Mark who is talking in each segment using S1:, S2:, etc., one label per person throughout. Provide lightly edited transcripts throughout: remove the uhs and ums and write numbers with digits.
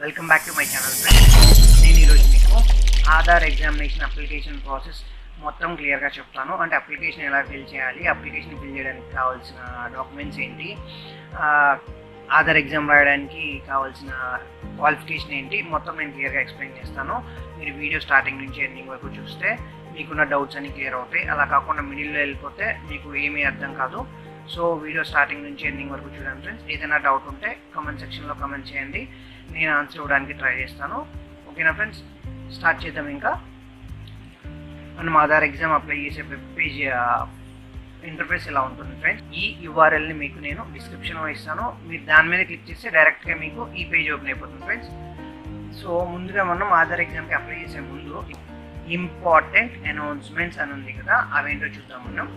S1: Welcome back to my channel friends. నేను ఈరోజు మీకు ఆధార్ ఎగ్జామినేషన్ అప్లికేషన్ ప్రాసెస్ మొత్తం క్లియర్గా చెప్తాను. అంటే అప్లికేషన్ ఎలా ఫిల్ చేయాలి, అప్లికేషన్ ఫిల్ చేయడానికి కావాల్సిన డాక్యుమెంట్స్ ఏంటి, ఆధార్ ఎగ్జామ్ రాయడానికి కావాల్సిన క్వాలిఫికేషన్ ఏంటి, మొత్తం నేను క్లియర్గా ఎక్స్ప్లెయిన్ చేస్తాను. మీరు వీడియో స్టార్టింగ్ నుంచి ఎండింగ్ వరకు చూస్తే మీకున్న డౌట్స్ అన్ని క్లియర్ అవుతాయి. అలా కాకుండా మిడిల్లో వెళ్ళిపోతే మీకు ఏమీ అర్థం కాదు. సో వీడియో స్టార్టింగ్ నుంచి ఎండింగ్ వరకు చూడండి ఫ్రెండ్స్. ఏదైనా డౌట్ ఉంటే కామెంట్ సెక్షన్లో కామెంట్ చేయండి, నేను ఆన్సర్ ఇవ్వడానికి ట్రై చేస్తాను. ఓకేనా ఫ్రెండ్స్, స్టార్ట్ చేద్దాం. ఇంకా మనం ఆధార్ ఎగ్జామ్ అప్లై చేసే వెబ్ పేజ్ ఇంటర్ఫేస్ ఎలా ఉంటుంది ఫ్రెండ్స్. ఈ యూఆర్ఎల్ని మీకు నేను డిస్క్రిప్షన్లో ఇస్తాను. మీరు దాని మీద క్లిక్ చేస్తే డైరెక్ట్గా మీకు ఈ పేజ్ ఓపెన్ అయిపోతుంది ఫ్రెండ్స్. సో ముందుగా మనం ఆధార్ ఎగ్జామ్కి అప్లై చేసే ముందు ఇంపార్టెంట్ అనౌన్స్మెంట్స్ అని ఉంది కదా, అవేంటో చూద్దాం మనం.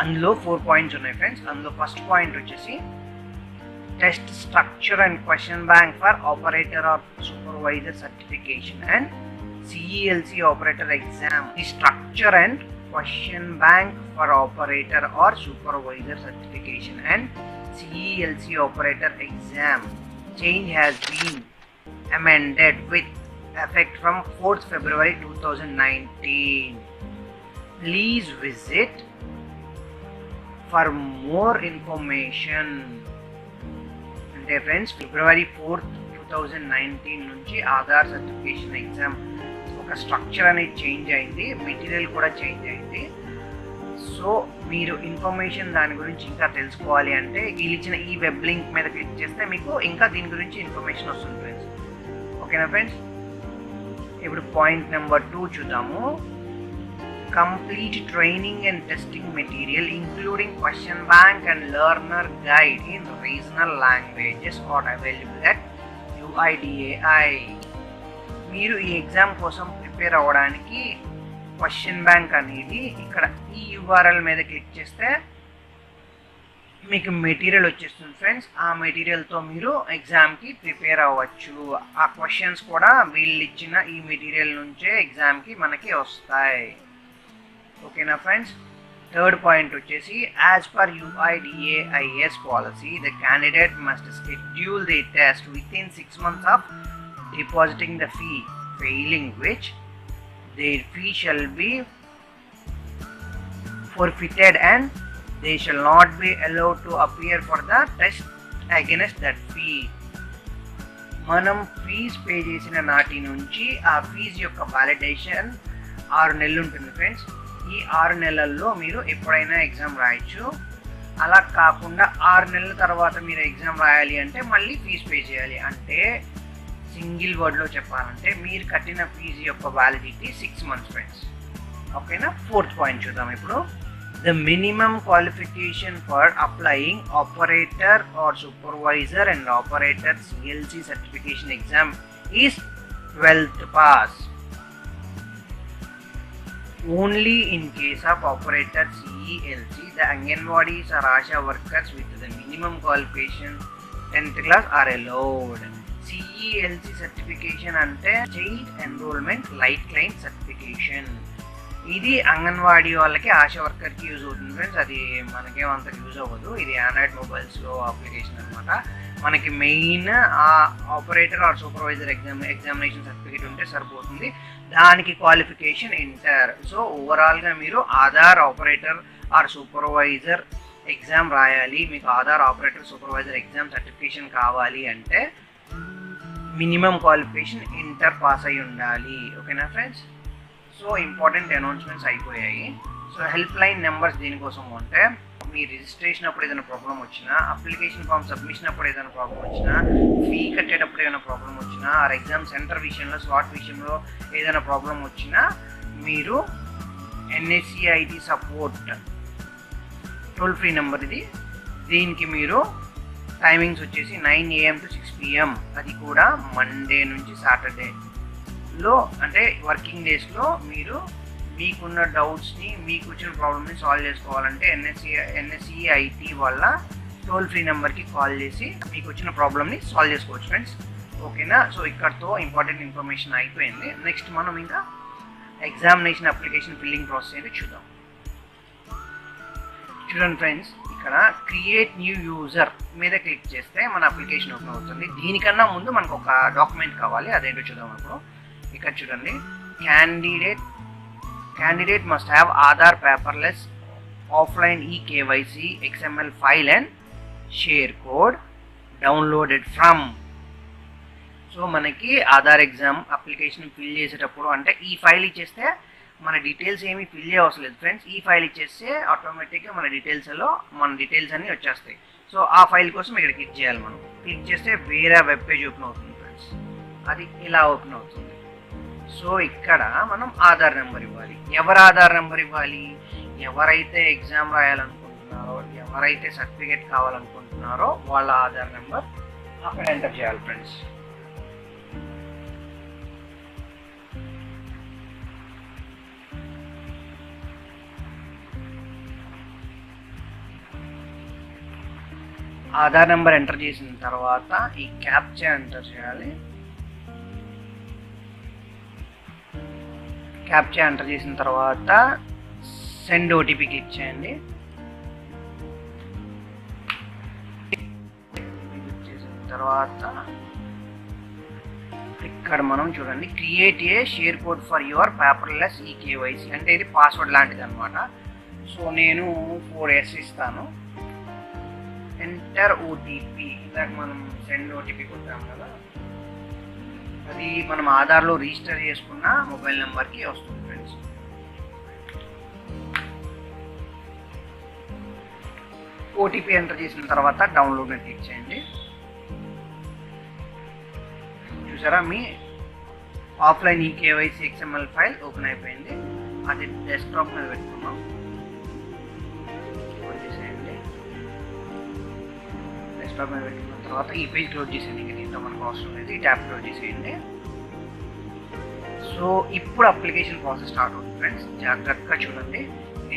S1: అందులో 4 పాయింట్స్ ఉన్నాయి ఫ్రెండ్స్. అందులో ఫస్ట్ పాయింట్ వచ్చేసి test structure and question bank for operator or supervisor certification and CELC operator exam. The structure and question bank for operator or supervisor certification and CELC operator exam change has been amended with effect from 4th February 2019. Please visit for more information. అంటే friends, February 4th 2019 నుంచి Aadhaar certification exam ఒక structure అనేది change అయింది, material కూడా change అయింది. So మీరు information దాని గురించి ఇంకా తెలుసుకోవాలి అంటే వీళ్ళు ఇచ్చిన ఈ వెబ్ లింక్ మీద క్లిక్ చేస్తే మీకు ఇంకా దీని గురించి ఇన్ఫర్మేషన్ వస్తుంది ఫ్రెండ్స్. ఓకేనా ఫ్రెండ్స్, ఇప్పుడు పాయింట్ నెంబర్ 2 చూద్దాము. Complete training and testing material including question bank and learner guide in regional languages are available at UIDAI. మీరు ఈ ఎగ్జామ్ కోసం ప్రిపేర్ అవ్వడానికి క్వశ్చన్ బ్యాంక్ అనేది ఇక్కడ ఈ URL మీద క్లిక్ చేస్తే మీకు మెటీరియల్ వచ్చేస్తుంది ఫ్రెండ్స్. ఆ మెటీరియల్తో మీరు ఎగ్జామ్కి ప్రిపేర్ అవ్వచ్చు. ఆ క్వశ్చన్స్ కూడా వీళ్ళు ఇచ్చిన ఈ మెటీరియల్ నుంచే ఎగ్జామ్కి మనకి వస్తాయి. ఓకేనా ఫ్రెండ్స్. థర్డ్ పాయింట్ వచ్చేసి as per UIDAI's policy the candidate must schedule the test with in 6 months of depositing the fee, failing which their fee shall be forfeited and they shall not be allowed to appear for the test against that fee. మనం fees pay చేసిన నాటి నుంచి ఆ fees యొక్క validation 6 నెలలు ఉంటుంది friends. ఈ 6 నెలల్లో మీరు ఎప్పుడైనా ఎగ్జామ్ రాయొచ్చు. అలా కాకుండా 6 నెలల తర్వాత మీరు ఎగ్జామ్ రాయాలి అంటే మళ్ళీ ఫీజ్ పే చేయాలి. అంటే సింగిల్ వర్డ్లో చెప్పాలంటే మీరు కట్టిన ఫీజు యొక్క వ్యాలిడిటీ 6 months ఫ్రెండ్స్. ఓకేనా. ఫోర్త్ పాయింట్ చూద్దాం ఇప్పుడు. The minimum qualification for applying operator or supervisor and operator CLC certification exam is 12th pass. Only in case of operator CELC, the Anganwadis or Asha workers with the minimum qualification 10th class are allowed. CELC certification అంటే child enrolment life line certification. ఇది అంగన్వాడీ వాళ్ళకి, ఆశా వర్కర్కి use అవుతుంది friends. అది మనకేమంత use అవ్వదు. ఇది Android మొబైల్స్లో application అనమాట. మనకి మెయిన్ ఆ operator or supervisor examination certificate ఉంటే సరిపోతుంది. దానికి క్వాలిఫికేషన్ ఇంటర్. సో ఓవరాల్గా మీరు Aadhaar operator or supervisor exam రాయాలి, మీకు Aadhaar operator supervisor exam certification కావాలి అంటే మినిమం క్వాలిఫికేషన్ ఇంటర్ పాస్ అయి ఉండాలి. ఓకేనా ఫ్రెండ్స్. సో ఇంపార్టెంట్ అనౌన్స్మెంట్స్ అయిపోయాయి. సో హెల్ప్ లైన్ నెంబర్స్ దీనికోసం అంటే మీ రిజిస్ట్రేషన్ అప్పుడు ఏదైనా ప్రాబ్లం వచ్చినా, అప్లికేషన్ ఫామ్ సబ్మిషన్ అప్పుడు ఏదైనా ప్రాబ్లం వచ్చినా, ఫీ కట్టేటప్పుడు ఏదైనా ప్రాబ్లం వచ్చినా, ఆర్ ఎగ్జామ్ సెంటర్ విషయంలో స్లాట్ విషయంలో ఏదైనా ప్రాబ్లం వచ్చినా మీరు NSCIT support toll free number ఇది. దీనికి మీరు టైమింగ్స్ వచ్చేసి 9 AM to 6 PM. అది కూడా మండే నుంచి సాటర్డేలో అంటే వర్కింగ్ డేస్లో మీరు మీకున్న డౌట్స్ని, మీకు వచ్చిన ప్రాబ్లమ్ని సాల్వ్ చేసుకోవాలంటే NSCIT వాళ్ళ టోల్ ఫ్రీ నెంబర్కి కాల్ చేసి మీకు వచ్చిన ప్రాబ్లమ్ని సాల్వ్ చేసుకోవచ్చు ఫ్రెండ్స్. ఓకేనా. సో ఇక్కడతో ఇంపార్టెంట్ ఇన్ఫర్మేషన్ అయిపోయింది. నెక్స్ట్ మనం ఇంకా ఎగ్జామినేషన్ అప్లికేషన్ ఫిల్లింగ్ ప్రాసెస్ అయితే చూద్దాం. చూడండి ఫ్రెండ్స్, ఇక్కడ క్రియేట్ న్యూ యూజర్ మీద క్లిక్ చేస్తే మన అప్లికేషన్ ఓపెన్ అవుతుంది. దీనికన్నా ముందు మనకు ఒక డాక్యుమెంట్ కావాలి, అదేంటో చూద్దాం. ఇప్పుడు ఇక్కడ చూడండి, candidate must have Aadhaar paperless offline eKYC XML file and share code downloaded from. So మనకి ఆధార్ ఎగ్జామ్ అప్లికేషన్ ఫిల్ చేసేటప్పుడు అంటే ఈ ఫైల్ ఇచ్చేస్తే మన డీటెయిల్స్ ఏమీ ఫిల్ చేయవసరం లేదు ఫ్రెండ్స్. ఈ ఫైల్ ఇచ్చేస్తే ఆటోమేటిక్గా మన డీటెయిల్స్ అన్నీ వచ్చేస్తాయి. సో ఆ ఫైల్ కోసం ఇక్కడ క్లిక్ చేయాలి. మనం క్లిక్ చేస్తే వేరే వెబ్ పేజ్ ఓపెన్ అవుతుంది ఫ్రెండ్స్. అది ఇలా ఓపెన్ అవుతుంది. సో ఇక్కడ మనం ఆధార్ నెంబర్ ఇవ్వాలి. ఎవరు ఆధార్ నెంబర్ ఇవ్వాలి? ఎవరైతే ఎగ్జామ్ రాయాలనుకుంటున్నారో, ఎవరైతే సర్టిఫికేట్ కావాలనుకుంటున్నారో వాళ్ళ ఆధార్ నెంబర్ అక్కడ ఎంటర్ చేయాలి ఫ్రెండ్స్. ఆధార్ నెంబర్ ఎంటర్ చేసిన తర్వాత ఈ క్యాప్చా ఎంటర్ చేయాలి. క్యాప్చా ఎంటర్ చేసిన తర్వాత సెండ్ ఓటీపీ క్లిక్ చేయండి. క్లిక్ చేసిన తర్వాత ఇక్కడ మనం చూడండి, create a share code for your paperless eKYC అంటే ఇది పాస్వర్డ్ లాంటిది అనమాట. సో నేను 4S ఇస్తాను. ఎంటర్ ఓటీపీ, ఇందాక మనం సెండ్ ఓటీపీ కొట్టాము కదా, అది మనం ఆధార్లో రిజిస్టర్ చేసుకున్న మొబైల్ నెంబర్కి వస్తుంది ఫ్రెండ్స్. ఓటీపీ ఎంటర్ చేసిన తర్వాత డౌన్లోడ్ క్లిక్ చేయండి. చూసారా, మీ offline eKYC XML file open అయిపోయింది. అది డెస్క్టాప్ మీద పెట్టుకున్నాం. డెస్క్టాప్ మీద పెట్టుకున్న తర్వాత ఈ పేజ్ క్లోజ్ చేసేయండి. ఇంకా దీంతో మనకు అవసరం లేదు. ఈ ట్యాబ్ క్లోజ్ చేసేయండి. సో ఇప్పుడు అప్లికేషన్ ప్రాసెస్ స్టార్ట్ అవుతుంది ఫ్రెండ్స్. జాగ్రత్తగా చూడండి.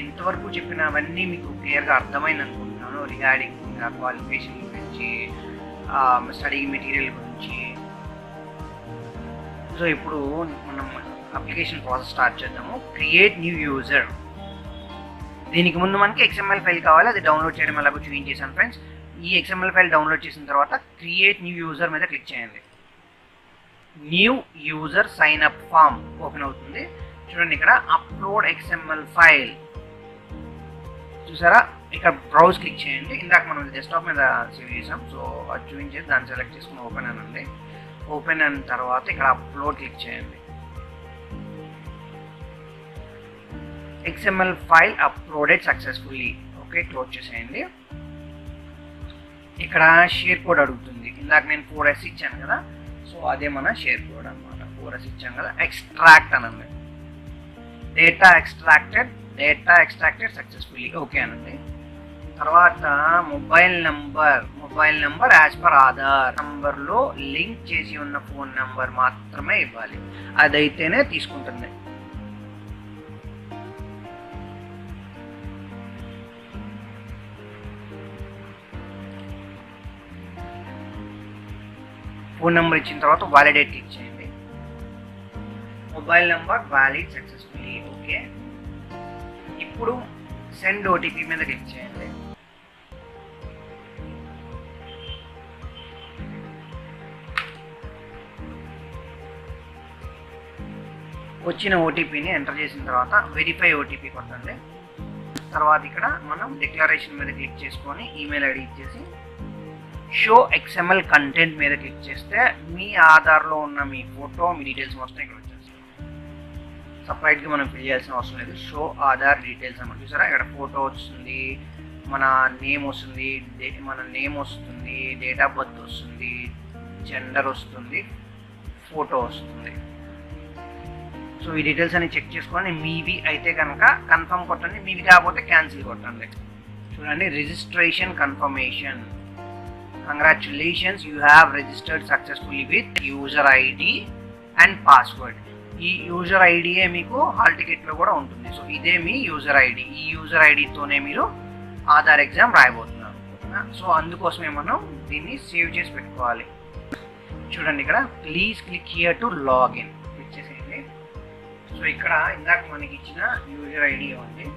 S1: ఎంతవరకు చెప్పినవన్నీ మీకు క్లియర్గా అర్థమైంది అనుకుంటున్నాను. రిగార్డింగ్ క్వాలిఫికేషన్ గురించి, స్టడీ మెటీరియల్ గురించి. సో ఇప్పుడు మనం అప్లికేషన్ ప్రాసెస్ స్టార్ట్ చేద్దాము. Create new user. దీనికి ముందు మనకి XML ఫైల్ కావాలి, అది డౌన్లోడ్ చేయడం ఎలాగో చూపించేసాను ఫ్రెండ్స్. ఈ XML ఫైల్ డౌన్లోడ్ చేసిన తర్వాత క్రియేట్ న్యూ యూజర్ మీద క్లిక్ చేయండి. New user sign up form open అవుతుంది. చూడండి, ఇక్కడ అప్లోడ్ XML ఫైల్ చూసారా, ఇక్కడ బ్రౌజ్ క్లిక్ చేయండి. ఇందాక మనం డెస్క్టాప్ మీద సేవ్ చేసాం. సో అది చూపించేది, దాన్ని సెలెక్ట్ చేసుకుని ఓపెన్ అనండి. ఓపెన్ అయిన తర్వాత ఇక్కడ అప్లోడ్ క్లిక్ చేయండి. XML file uploaded successfully. Okay, close చేసేయండి. ఇక్కడ షేర్ కోడ్ అడుగుతుంది. ఇందాక నేను 4S ఇచ్చాను కదా, సో అదే మన షేర్ కోడ్ అనమాట. 4S ఇచ్చాను కదా, ఎక్స్ట్రాక్ట్ అనండి. Data extracted successfully. ఓకే అనండి. తర్వాత mobile number as per Aadhaar నంబర్లో లింక్ చేసి ఉన్న ఫోన్ నెంబర్ మాత్రమే ఇవ్వాలి. అదైతేనే తీసుకుంటుంది. ఫోన్ నెంబర్ ఇచ్చిన తర్వాత వాలిడేట్ క్లిక్ చేయండి. Mobile number valid successfully. Okay, ఇప్పుడు సెండ్ ఓటీపీ మీద క్లిక్ చేయండి. వచ్చిన ఓటీపీని ఎంటర్ చేసిన తర్వాత వెరిఫై ఓటీపీ కొట్టండి. తర్వాత ఇక్కడ మనం డిక్లరేషన్ మీద క్లిక్ చేసుకొని ఈమెయిల్ ఐడి ఇచ్చేసి షో XML కంటెంట్ మీద క్లిక్ చేస్తే మీ ఆధార్లో ఉన్న మీ ఫోటో, మీ డీటెయిల్స్ మొత్తం ఇక్కడ వచ్చేస్తాయి. సపరేట్గా మనం ఫిల్ చేయాల్సిన అవసరం లేదు. షో ఆధార్ డీటెయిల్స్ అన్నమాట. చూసారా, ఇక్కడ ఫోటో వస్తుంది, మన నేమ్ వస్తుంది, డేట్ ఆఫ్ బర్త్ వస్తుంది, జెండర్ వస్తుంది, ఫోటో వస్తుంది. సో ఈ డీటెయిల్స్ అన్ని చెక్ చేసుకొని మీవి అయితే కనుక కన్ఫర్మ్ కొట్టండి, మీవి కాకపోతే క్యాన్సిల్ కొట్టండి. చూడండి, registration confirmation. Congratulations, you have registered successfully with user ID and password. ఈ యూజర్ ఐడియే మీకు హాల్ టికెట్లో కూడా ఉంటుంది. సో ఇదే మీ యూజర్ ఐడి. ఈ యూజర్ ఐడితోనే మీరు ఆధార్ ఎగ్జామ్ రాయబోతున్నారు. సో అందుకోసమే మనం దీన్ని సేవ్ చేసి పెట్టుకోవాలి. చూడండి, ఇక్కడ please click here to login click చేసేయండి. సో ఇక్కడ ఇందాక మనకి ఇచ్చిన యూజర్ ఐడి ఇవ్వండి.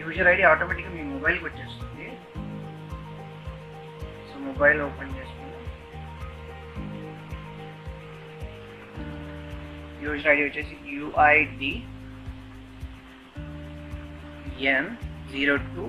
S1: యూజర్ ఐడి ఆటోమేటిక్గా మీ మొబైల్కి వచ్చేస్తుంది. సో మొబైల్ ఓపెన్ చేసుకుని యూజర్ ఐడి వచ్చేసి UIDN02.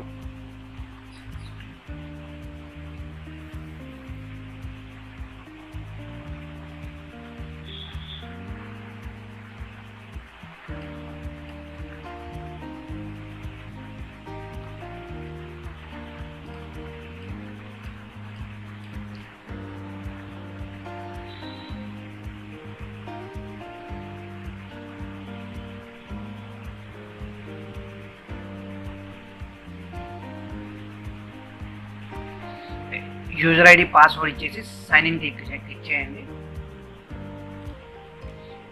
S1: యూజర్ ఐడి పాస్వర్డ్ ఇచ్చేసి సైన్ ఇన్ క్లిక్ చేయండి.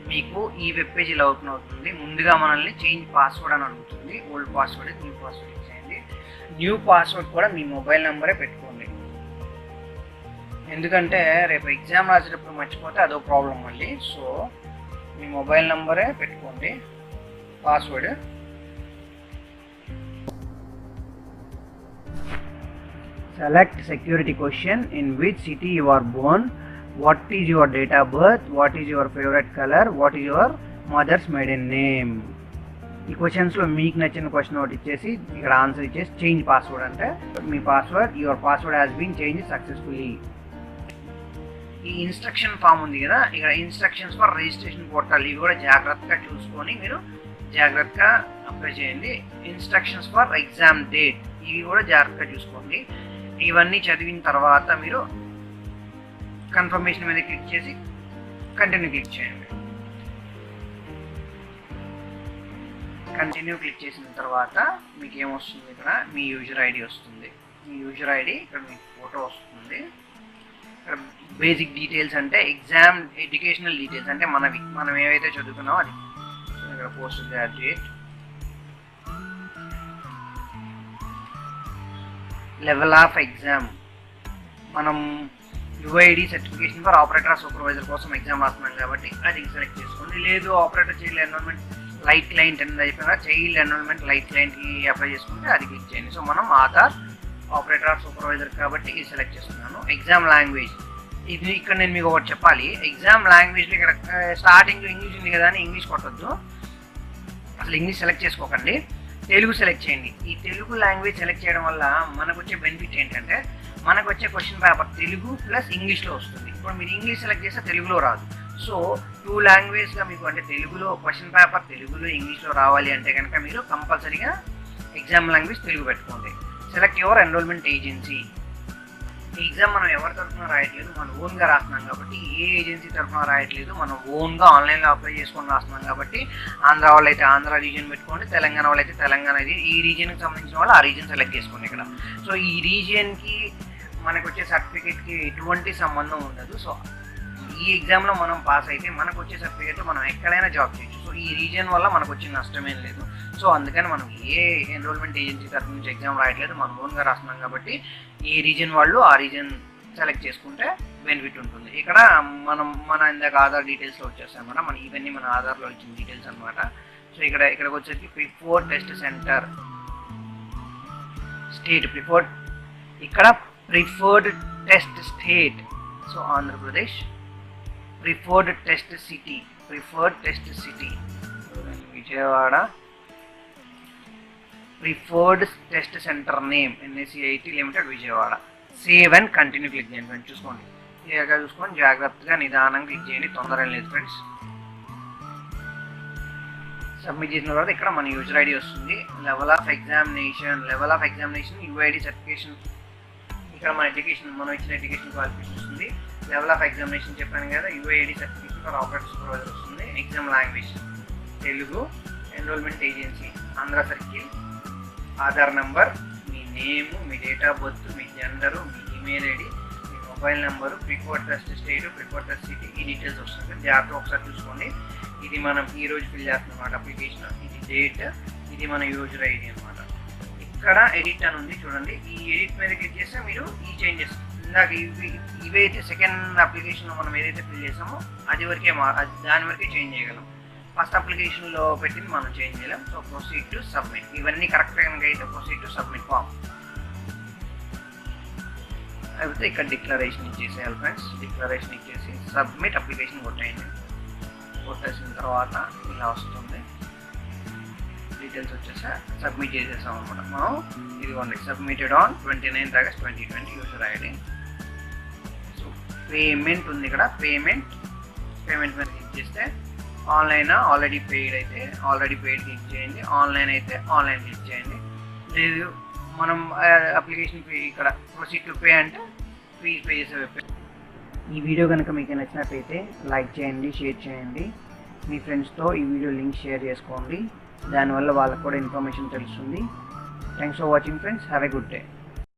S1: మీకు ఈ వెబ్ పేజ్ ఇలా ఓపెన్ అవుతుంది. ముందుగా మనల్ని చేంజ్ పాస్వర్డ్ అని అడుగుతుంది. ఓల్డ్ పాస్వర్డ్, న్యూ పాస్వర్డ్ ఇచ్చేయండి. న్యూ పాస్వర్డ్ కూడా మీ మొబైల్ నెంబరే పెట్టుకోండి, ఎందుకంటే రేపు ఎగ్జామ్ రాసేటప్పుడు మర్చిపోతే అదో ప్రాబ్లం మళ్ళీ. సో మీ మొబైల్ నెంబరే పెట్టుకోండి password. Select security question: in which city you are born, what is your date of birth, what is your favorite color, what is your mother's maiden name. ఈ క్వశ్చన్స్లో మీకు నచ్చిన question ఒకటి ఇచ్చేసి ఇక్కడ answer ఇచ్చేసి change password అంటే మీ password, your password has been change successfully. ఈ ఇన్స్ట్రక్షన్ ఫామ్ ఉంది కదా, ఇక్కడ ఇన్స్ట్రక్షన్స్ ఫర్ రిజిస్ట్రేషన్ పోర్టల్, ఇవి కూడా జాగ్రత్తగా చూసుకొని మీరు జాగ్రత్తగా అప్లై చేయండి. ఇన్స్ట్రక్షన్స్ ఫర్ ఎగ్జామ్ డేట్, ఇవి కూడా జాగ్రత్తగా చూసుకోండి. ఇవన్నీ చదివిన తర్వాత మీరు కన్ఫర్మేషన్ మీద క్లిక్ చేసి కంటిన్యూ క్లిక్ చేయండి. కంటిన్యూ క్లిక్ చేసిన తర్వాత మీకు ఏమొస్తుంది, ఇక్కడ మీ యూజర్ ఐడి వస్తుంది. మీ యూజర్ ఐడి ఇక్కడ మీకు ఫోటో వస్తుంది. ఇక్కడ బేసిక్ డీటెయిల్స్ అంటే ఎగ్జామ్ ఎడ్యుకేషనల్ డీటెయిల్స్ అంటే మనం ఏవైతే చదువుకున్నామో అది. ఇక్కడ post graduate, level of exam, మనం UID certification for operator supervisor కోసం ఎగ్జామ్ రాస్తున్నాం కాబట్టి అది సెలెక్ట్ చేసుకోండి. లేదు operator child enrolment lite client అనేది అయిపోయినా చైల్డ్ ఎన్రోల్మెంట్ లైట్ క్లయింట్కి అప్లై చేసుకుంటే అది క్లిక్ చేయండి. సో మనం ఆధార్ ఆపరేటర్ సూపర్వైజర్ కాబట్టి ఇది సెలెక్ట్ చేస్తున్నాను. ఎగ్జామ్ లాంగ్వేజ్, ఇది ఇక్కడ నేను మీకు ఒకటి చెప్పాలి. ఎగ్జామ్ లాంగ్వేజ్లో ఇక్కడ స్టార్టింగ్లో ఇంగ్లీష్ ఉంది కదా అని ఇంగ్లీష్ కొట్టద్దు, అసలు ఇంగ్లీష్ సెలెక్ట్ చేసుకోకండి, తెలుగు సెలెక్ట్ చేయండి. ఈ తెలుగు లాంగ్వేజ్ సెలెక్ట్ చేయడం వల్ల మనకు వచ్చే బెనిఫిట్ ఏంటంటే మనకు వచ్చే క్వశ్చన్ పేపర్ తెలుగు ప్లస్ ఇంగ్లీష్లో వస్తుంది. ఇప్పుడు మీరు ఇంగ్లీష్ సెలెక్ట్ చేస్తే తెలుగులో రాదు. సో 2 లాంగ్వేజ్గా మీకు అంటే తెలుగులో క్వశ్చన్ పేపర్ తెలుగులో ఇంగ్లీష్లో రావాలి అంటే కనుక మీరు కంపల్సరీగా ఎగ్జామ్ లాంగ్వేజ్ తెలుగు పెట్టుకోండి. Select your enrolment agency. ఈ ఎగ్జామ్ మనం ఎవరి తరఫున రాయట్లేదు, మనం ఓన్గా రాస్తున్నాం కాబట్టి ఏ ఏజెన్సీ తరఫున రాయట్లేదు, మనం ఓన్గా ఆన్లైన్లో అప్లై చేసుకొని రాస్తున్నాం కాబట్టి ఆంధ్ర వాళ్ళు అయితే ఆంధ్ర రీజియన్ పెట్టుకోండి, తెలంగాణ వాళ్ళు అయితే తెలంగాణ, ఈ రీజియన్కి సంబంధించిన వాళ్ళు ఆ రీజియన్ సెలెక్ట్ చేసుకోండి ఇక్కడ. సో ఈ రీజియన్కి మనకు వచ్చే సర్టిఫికేట్కి ఎటువంటి సంబంధం ఉండదు. సో ఈ ఎగ్జామ్లో మనం పాస్ అయితే మనకు వచ్చే సర్టిఫికేట్ మనం ఎక్కడైనా జాబ్ చేయొచ్చు. సో ఈ రీజియన్ వల్ల మనకు వచ్చే నష్టమేం లేదు. సో అందుకని మనం ఏ ఎన్రోల్మెంట్ ఏజెన్సీ తరఫు నుంచి ఎగ్జామ్ రాయట్లేదు, మనం ఓన్గా రాస్తున్నాం కాబట్టి ఏ రీజియన్ వాళ్ళు ఆ రీజియన్ సెలెక్ట్ చేసుకుంటే బెనిఫిట్ ఉంటుంది. ఇక్కడ మన ఇందాక ఆధార్ డీటెయిల్స్లో వచ్చేస్తాయి అన్నమాట. మన ఇవన్నీ మన ఆధార్లో ఇచ్చిన డీటెయిల్స్ అనమాట. సో ఇక్కడికి వచ్చేసి preferred test centre state, preferred test state. So Andhra Pradesh. Preferred test city Vijayawada. Preferred test centre name NSCIT limited Vijayawada. Save and continue click చేయండి ఫ్రెండ్స్. చూసుకోండి, క్లియర్గా చూసుకొని జాగ్రత్తగా నిదానంగా క్లిక్ చేయండి, తొందర ఏం లేదు ఫ్రెండ్స్. సబ్మిట్ చేసిన తర్వాత ఇక్కడ మన యూజర్ ఐడి వస్తుంది. Level of examination UID certification, ఇక్కడ మన మనం ఇచ్చిన ఎడ్యుకేషన్ క్వాలిఫికేషన్ వస్తుంది. లెవెల్ ఆఫ్ ఎగ్జామినేషన్ చెప్పాను కదా, UID certification for operator supervisor వస్తుంది. Exam language Telugu. Enrolment agency Andhra circle. Aadhaar number, మీ నేము, మీ డేట్ ఆఫ్ బర్త్, మీ జెండరు, మీ ఈమెయిల్ ఐడి, మీ mobile number, preferred test state, preferred test city, ఈ డీటెయిల్స్ వస్తుంది. జాగ్రత్తగా ఒకసారి చూసుకోండి. ఇది మనం ఈరోజు ఫిల్ చేస్తున్నాం అన్నమాట అప్లికేషన్. ఇది డేట్, ఇది మన యూజర్ ఐడి అనమాట. ఇక్కడ ఎడిట్ అని ఉంది చూడండి, ఈ ఎడిట్ మీద క్లిక్ చేస్తే మీరు ఈ చేంజెస్ ఇందాక ఇవైతే సెకండ్ అప్లికేషన్లో మనం ఏదైతే ఫిల్ చేసామో దాని వరకే చేంజ్ చేయగలం. ఫస్ట్ అప్లికేషన్లో పెట్టింది మనం చేంజ్ చేయలేం. So proceed to submit. ఇవన్నీ కరెక్ట్ కనుక అయితే ప్రొసీడ్ టు సబ్మిట్ ఫామ్ అయితే ఇక్కడ డిక్లరేషన్ ఇచ్చేసేయాలి ఫ్రెండ్స్. డిక్లరేషన్ ఇచ్చేసి సబ్మిట్ అప్లికేషన్ కొట్టేయండి. కొట్టేసిన తర్వాత ఇలా వస్తుంది, డీటెయిల్స్ వచ్చేసా సబ్మిట్ చేసేసాం అనమాట మనం. ఇదిగోండి submitted on 29 August 2020 user ID. So payment ఉంది ఇక్కడ, పేమెంట్ మీద క్లిక్ చేస్తే ఆన్లైన్ ఆల్రెడీ పెయిడ్ అయితే ఆల్రెడీ పెయిడ్ క్లిక్ చేయండి, ఆన్లైన్ అయితే ఆన్లైన్ క్లిక్ చేయండి. లేదు మనం అప్లికేషన్ ఫీ ఇక్కడ ప్రొసీడ్ టు పే అంటే ఫీజ్ పే చేసే. ఈ వీడియో కనుక మీకు నచ్చినట్లయితే లైక్ చేయండి, షేర్ చేయండి, మీ ఫ్రెండ్స్తో ఈ వీడియో లింక్ షేర్ చేసుకోండి. దానివల్ల వాళ్ళకు కూడా ఇన్ఫర్మేషన్ తెలుస్తుంది. Thanks for watching friends. Have a good day.